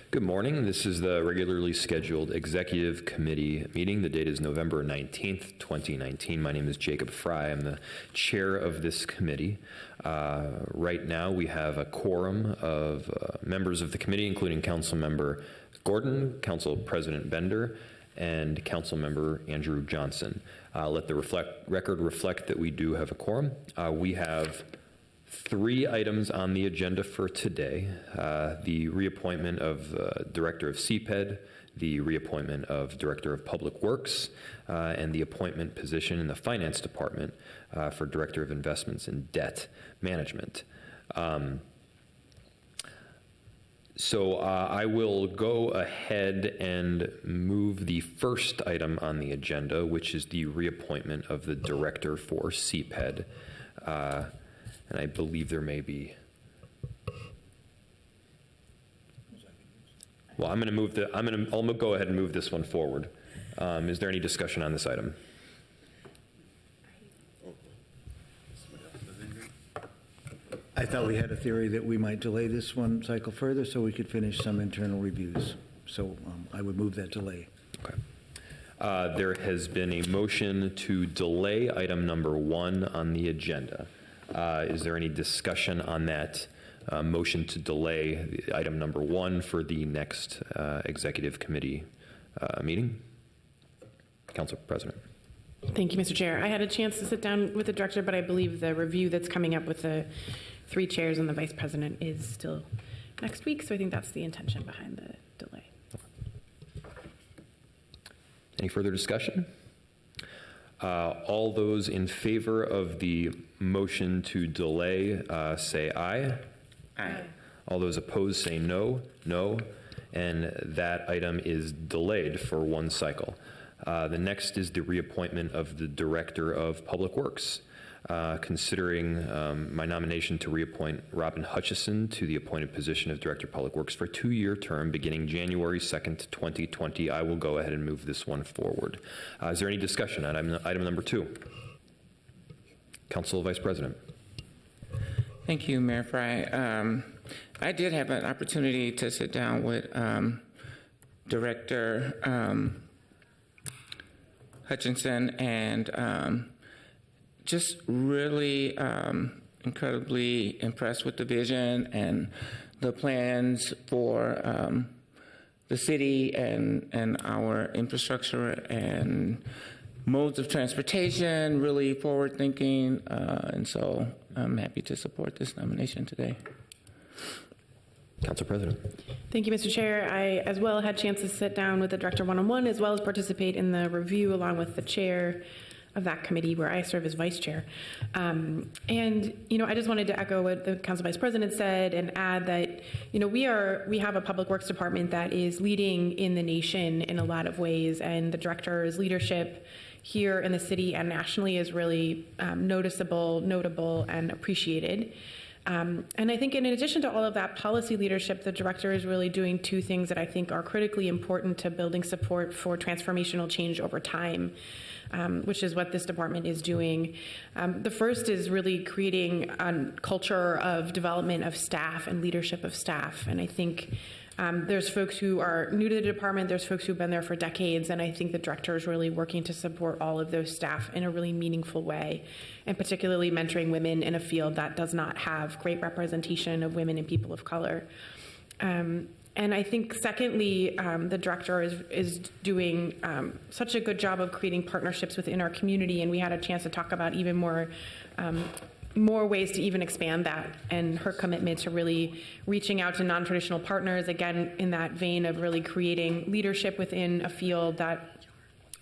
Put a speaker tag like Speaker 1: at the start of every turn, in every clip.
Speaker 1: Good morning. This is the regularly scheduled Executive Committee meeting. The date is November 19th, 2019. My name is Jacob Fry. I'm the chair of this committee. Right now, we have a quorum of members of the committee, including Council Member Gordon, Council President Bender, and Council Member Andrew Johnson. Let the record reflect that we do have a quorum. We have 3 items on the agenda for today. The reappointment of Director of CPED, the reappointment of Director of Public Works, and the appointment position in the Finance Department for Director of Investments and Debt Management. So I will go ahead and move the first item on the agenda, which is the reappointment of the Director for CPED. And I believe there may be. Well, I'll go ahead and move this one forward. Is there any discussion on this item?
Speaker 2: I thought we had a theory that we might delay this one cycle further so we could finish some internal reviews. So I would move that delay.
Speaker 1: Okay. There has been a motion to delay item number 1 on the agenda. Is there any discussion on that motion to delay item number 1 for the next Executive Committee meeting? Council President.
Speaker 3: Thank you, Mr. Chair. I had a chance to sit down with the director, but I believe the review that's coming up with the 3 chairs and the vice president is still next week, so I think that's the intention behind the delay.
Speaker 1: Any further discussion? All those in favor of the motion to delay say aye.
Speaker 3: Aye.
Speaker 1: All those opposed say no. No. And that item is delayed for 1 cycle. The next is the reappointment of the Director of Public Works. Considering my nomination to reappoint Robin Hutchison to the appointed position of Director of Public Works for a 2-year term beginning January 2nd, 2020, I will go ahead and move this one forward. Is there any discussion on item number 2? Council Vice President.
Speaker 4: Thank you, Mayor Fry. I did have an opportunity to sit down with Director Hutchinson and just really incredibly impressed with the vision and the plans for the city and our infrastructure and modes of transportation, really forward thinking. And so I'm happy to support this nomination today.
Speaker 1: Council President.
Speaker 3: Thank you, Mr. Chair. I as well had a chance to sit down with the director one-on-one as well as participate in the review along with the chair of that committee where I serve as vice chair. And, I just wanted to echo what the council vice president said and add that, we have a public works department that is leading in the nation in a lot of ways, and the director's leadership here in the city and nationally is really noticeable, notable, and appreciated. And I think in addition to all of that policy leadership, the director is really doing 2 things that I think are critically important to building support for transformational change over time, which is what this department is doing. The first is really creating a culture of development of staff and leadership of staff. And I think there's folks who are new to the department, there's folks who've been there for decades, and I think the director is really working to support all of those staff in a really meaningful way, and particularly mentoring women in a field that does not have great representation of women and people of color. And I think, secondly, the director is doing such a good job of creating partnerships within our community, and we had a chance to talk about even more ways to even expand that, and her commitment to really reaching out to non-traditional partners, again, in that vein of really creating leadership within a field that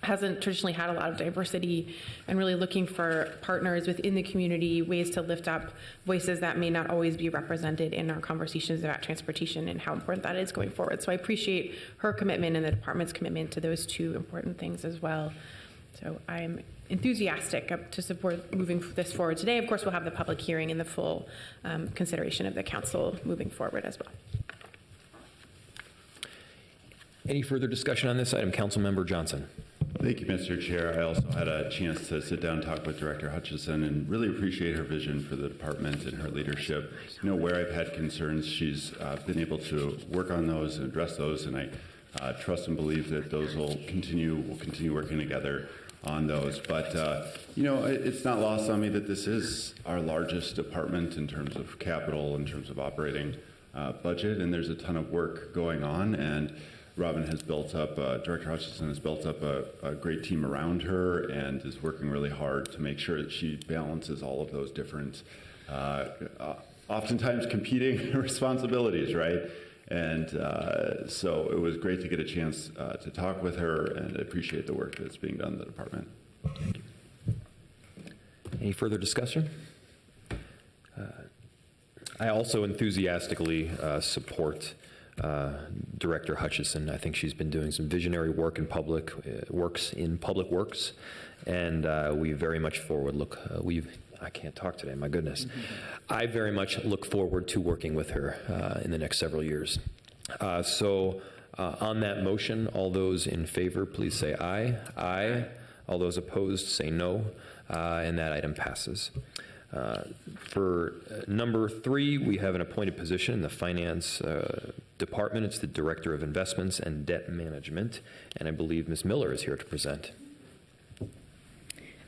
Speaker 3: hasn't traditionally had a lot of diversity, and really looking for partners within the community, ways to lift up voices that may not always be represented in our conversations about transportation and how important that is going forward. So I appreciate her commitment and the department's commitment to those 2 important things as well. So I'm enthusiastic to support moving this forward today. Of course, we'll have the public hearing and the full consideration of the council moving forward as well.
Speaker 1: Any further discussion on this item? Councilmember Johnson.
Speaker 5: Thank you, Mr. Chair. I also had a chance to sit down and talk with Director Hutchison and really appreciate her vision for the department and her leadership. You know, where I've had concerns, she's been able to work on those and address those, and I trust and believe that those will continue working together on those. But, you know, it's not lost on me that this is our largest department in terms of capital, in terms of operating budget, and there's a ton of work going on. And Robin has built up, Director Hutchison has built up a great team around her and is working really hard to make sure that she balances all of those different, oftentimes competing responsibilities, right? And so it was great to get a chance to talk with her, and I appreciate the work that's being done in the department.
Speaker 1: Thank you. Any further discussion? I also enthusiastically support Director Hutchison. I think she's been doing some visionary work in public works, and we very much I can't talk today, my goodness. I very much look forward to working with her in the next several years. So on that motion, all those in favor, please say aye. Aye. All those opposed, say no, and that item passes. For number 3, we have an appointed position in the Finance Department. It's the Director of Investments and Debt Management, and I believe Ms. Miller is here to present.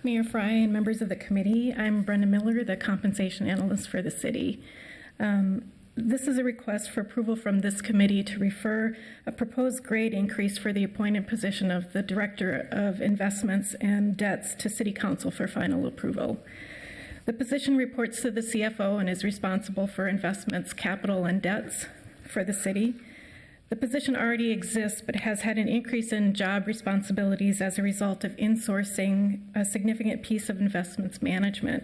Speaker 6: Mayor Fry and members of the committee, I'm Brenda Miller, the Compensation Analyst for the city. This is a request for approval from this committee to refer a proposed grade increase for the appointed position of the Director of Investments and Debts to City Council for final approval. The position reports to the CFO and is responsible for investments, capital, and debts for the city. The position already exists, but has had an increase in job responsibilities as a result of insourcing a significant piece of investments management.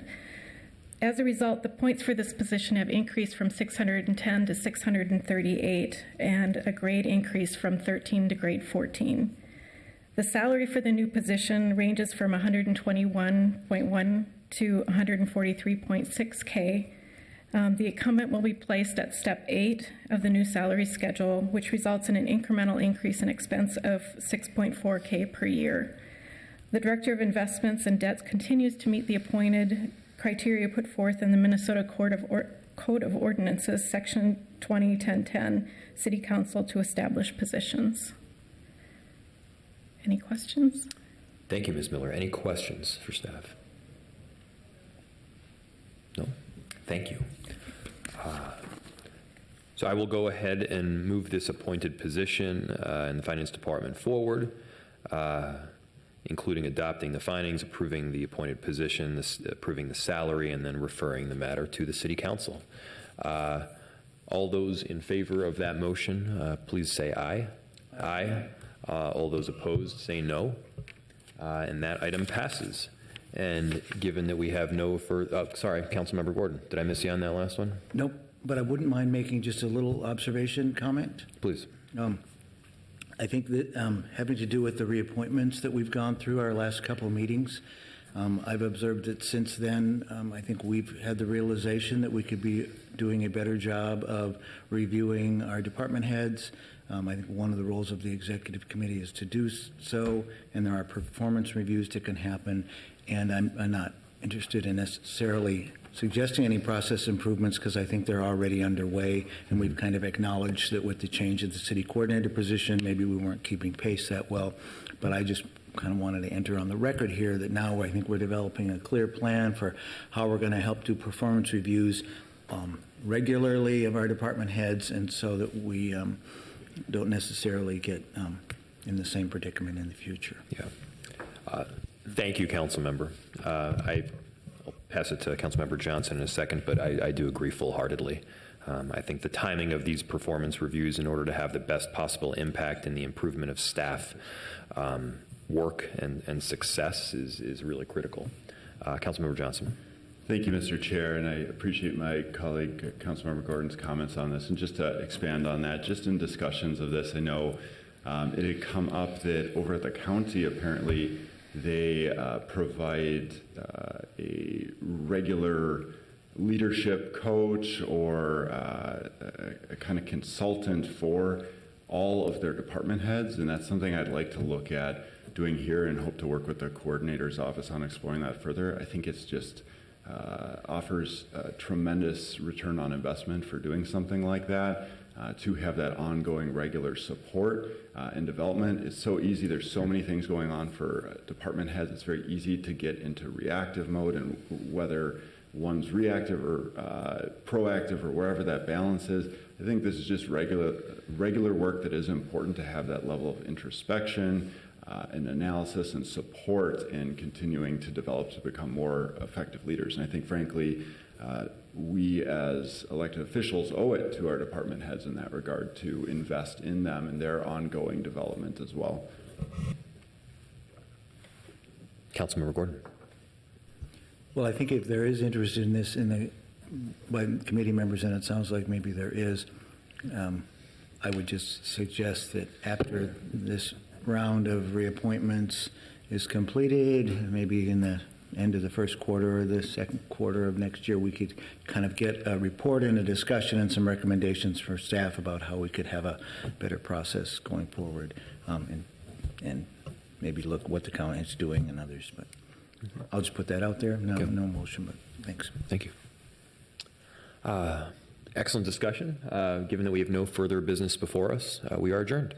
Speaker 6: As a result, the points for this position have increased from 610 to 638, and a grade increase from 13 to grade 14. The salary for the new position ranges from $121.1 to $143.6K. The incumbent will be placed at step 8 of the new salary schedule, which results in an incremental increase in expense of $6.4K per year. The Director of Investments and Debts continues to meet the appointed criteria put forth in the Minnesota Code of Ordinances, Section 201010, City Council to establish positions. Any questions?
Speaker 1: Thank you, Ms. Miller. Any questions for staff? No? Thank you. So I will go ahead and move this appointed position in the Finance Department forward, including adopting the findings, approving the appointed position, approving the salary, and then referring the matter to the City Council. All those in favor of that motion, please say aye. Aye. All those opposed, say no. And that item passes. And given that we have no further, sorry, Councilmember Gordon, did I miss you on that last one?
Speaker 2: Nope, but I wouldn't mind making just a little observation comment.
Speaker 1: Please.
Speaker 2: I think that having to do with the reappointments that we've gone through our last couple of meetings, I've observed that since then, I think we've had the realization that we could be doing a better job of reviewing our department heads. I think one of the roles of the executive committee is to do so, and there are performance reviews that can happen, and I'm not interested in necessarily suggesting any process improvements because I think they're already underway, and we've kind of acknowledged that with the change of the city coordinator position, maybe we weren't keeping pace that well, but I just kind of wanted to enter on the record here that now I think we're developing a clear plan for how we're going to help do performance reviews regularly of our department heads, and so that we don't necessarily get in the same predicament in the future.
Speaker 1: Yeah. Thank you, Councilmember. I'll pass it to Councilmember Johnson in a second, but I do agree full-heartedly. I think the timing of these performance reviews in order to have the best possible impact in the improvement of staff work and success is really critical. Councilmember Johnson.
Speaker 5: Thank you, Mr. Chair, and I appreciate my colleague, Councilmember Gordon's comments on this. And just to expand on that, just in discussions of this, I know it had come up that over at the county, apparently, they provide a regular leadership coach or a kind of consultant for all of their department heads, and that's something I'd like to look at doing here and hope to work with the coordinator's office on exploring that further. I think it's just offers a tremendous return on investment for doing something like that. To have that ongoing regular support and development. It's so easy. There's so many things going on for department heads. It's very easy to get into reactive mode, and whether one's reactive or proactive or wherever that balance is, I think this is just regular work that is important to have that level of introspection and analysis and support and continuing to develop to become more effective leaders. And I think, frankly, we as elected officials owe it to our department heads in that regard to invest in them and their ongoing development as well. Councilmember Gordon.
Speaker 2: Well, I think if there is interest in this by committee members, and it sounds like maybe there is, I would just suggest that after this round of reappointments is completed, maybe in the end of the first quarter or the second quarter of next year, we could kind of get a report and a discussion and some recommendations for staff about how we could have a better process going forward, and maybe look what the county is doing and others. But I'll just put that out there. No motion, but thanks.
Speaker 1: Thank you. Excellent discussion. Given that we have no further business before us, we are adjourned.